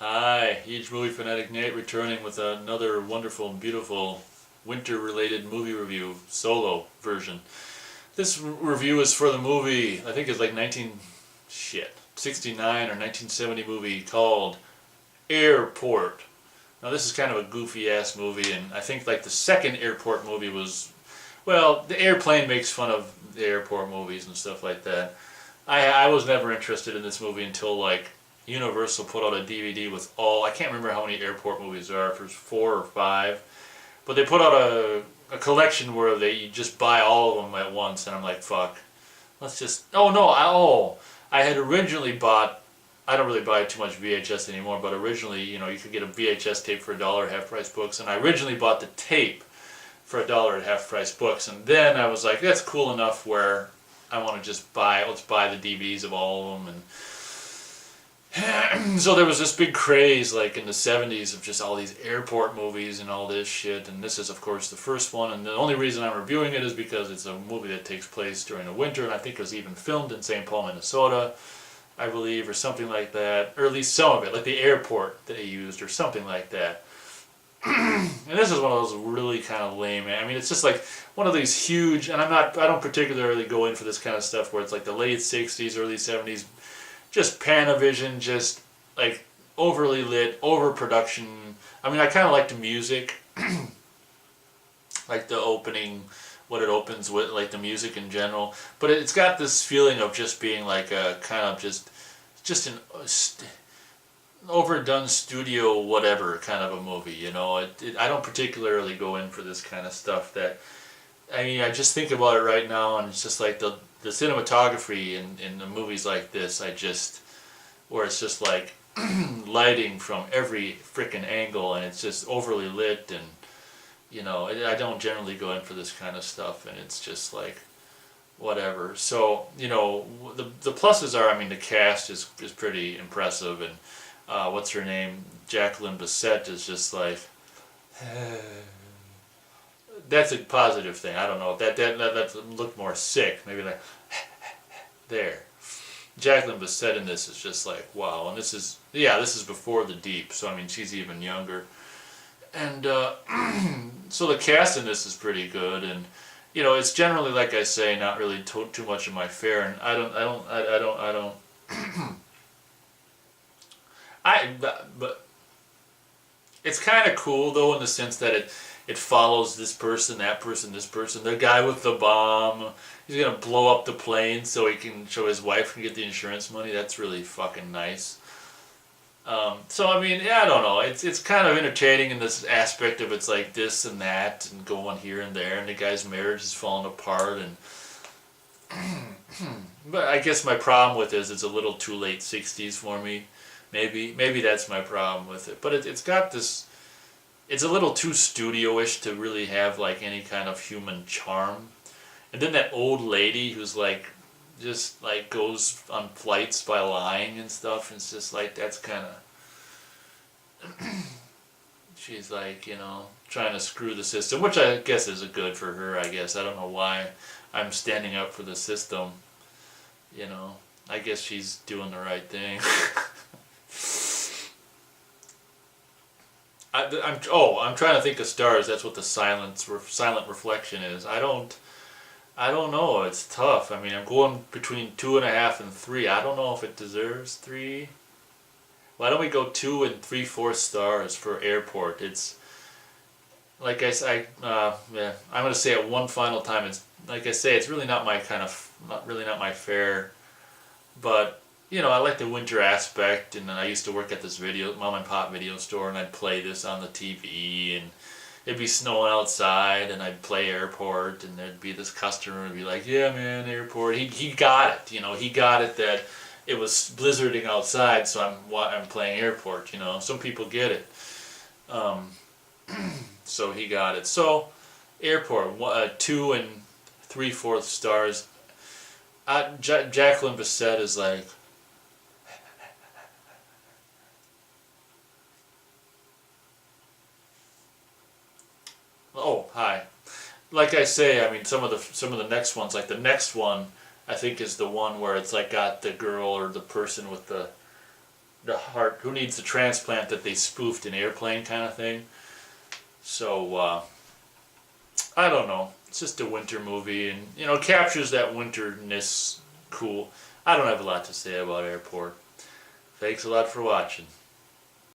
Hi, huge movie fanatic Nate returning with another wonderful and beautiful winter-related movie review, solo version. This review is for the movie, I think it's like 69 or 1970 movie called Airport. Now this is kind of a goofy ass movie, and I think like the second Airport movie was, well, the airplane makes fun of the airport movies and stuff like that. I was never interested in this movie until like Universal put out a DVD with all, I can't remember how many airport movies there are, if there's 4 or 5, but they put out a collection where they you just buy all of them at once, and I'm like, fuck, let's just, oh no, I had originally bought, I don't really buy too much VHS anymore, but originally, you could get a VHS tape for $1 at Half Price Books, and I originally bought the tape for $1 at Half Price Books, and then I was like, that's cool enough where I want to just let's buy the DVDs of all of them, and so there was this big craze like in the 70s of just all these airport movies and all this shit, and this is of course the first one, and the only reason I'm reviewing it is because it's a movie that takes place during the winter, and I think it was even filmed in St. Paul, Minnesota, I believe, or something like that, or at least some of it, like the airport that they used or something like that. And this is one of those really kind of lame, I mean, it's just like one of these huge, and I don't particularly go in for this kind of stuff where it's like the late 60s, early 70s, just Panavision, just like overly lit, overproduction. I mean, I kind of like the music, like the opening, what it opens with, like the music in general, but it's got this feeling of just being like a kind of just an overdone studio whatever kind of a movie, I don't particularly go in for this kind of stuff that, I mean, I just think about it right now, and it's just like the cinematography in the movies like this, where it's just like lighting from every freaking angle, and it's just overly lit, and I don't generally go in for this kind of stuff, and it's just like whatever. So the pluses are, I mean, the cast is pretty impressive, and what's her name, Jacqueline Bisset, is just like that's a positive thing. I don't know, that looked more sick, maybe like there. Jacqueline Bisset in this is just like wow, and this is before The Deep, so I mean she's even younger, and so the cast in this is pretty good, and it's generally, like I say, not really too much of my fare, and I don't but it's kind of cool though, in the sense that it follows this person, that person, this person. The guy with the bomb, he's gonna blow up the plane so his wife can get the insurance money. That's really fucking nice. So I mean, yeah, I don't know. It's kind of entertaining in this aspect of it's like this and that and going here and there, and the guy's marriage is falling apart, and but I guess my problem with it is it's a little too late 60s for me. Maybe that's my problem with it. But it's got this. It's a little too studio-ish to really have like any kind of human charm. And then that old lady who's like just like goes on flights by lying and stuff. And it's just like that's kind of she's like trying to screw the system, which I guess is a good for her. I guess I don't know why I'm standing up for the system. I guess she's doing the right thing. I'm trying to think of stars. That's what the silent reflection is. I don't know. It's tough. I mean, I'm going between 2.5 and 3. I don't know if it deserves 3. Why don't we go 2 and 3/4 stars for Airport? It's like yeah. I'm gonna say it one final time. It's like I say, it's really not not my fare, but. I like the winter aspect, and I used to work at this mom and pop video store, and I'd play this on the TV, and it'd be snowing outside, and I'd play Airport, and there'd be this customer and be like, yeah man, Airport. He got it, he got it that it was blizzarding outside, so I'm playing Airport, some people get it. So he got it. So Airport, 2 and 3/4 stars. Jacqueline Bisset is like, oh, hi. Like I say, I mean, some of the next ones, like the next one, I think is the one where it's like got the girl or the person with the the heart, who needs the transplant that they spoofed in Airplane kind of thing. So I don't know. It's just a winter movie, and it captures that winterness cool. I don't have a lot to say about Airport. Thanks a lot for watching.